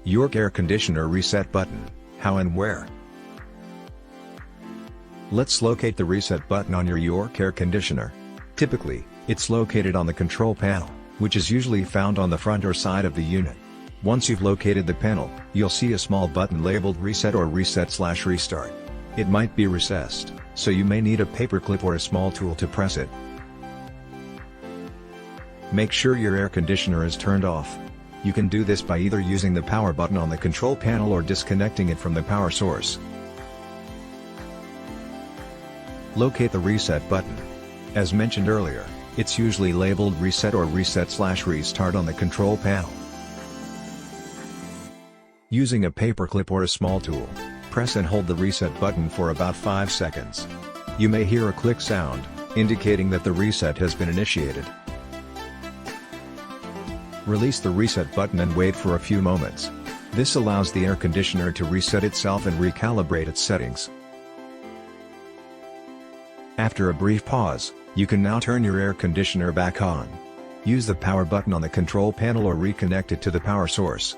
York Air Conditioner Reset Button, how and where? Let's locate the reset button on your York air conditioner. Typically, it's located on the control panel, which is usually found on the front or side of the unit. Once you've located the panel, you'll see a small button labeled Reset or Reset/Restart. It might be recessed, so you may need a paperclip or a small tool to press it. Make sure your air conditioner is turned off. You can do this by either using the power button on the control panel or disconnecting it from the power source. Locate the reset button. As mentioned earlier, it's usually labeled Reset or Reset/Restart on the control panel. Using a paperclip or a small tool, press and hold the reset button for about 5 seconds. You may hear a click sound, indicating that the reset has been initiated. Release the reset button and wait for a few moments. This allows the air conditioner to reset itself and recalibrate its settings. After a brief pause, you can now turn your air conditioner back on. Use the power button on the control panel or reconnect it to the power source.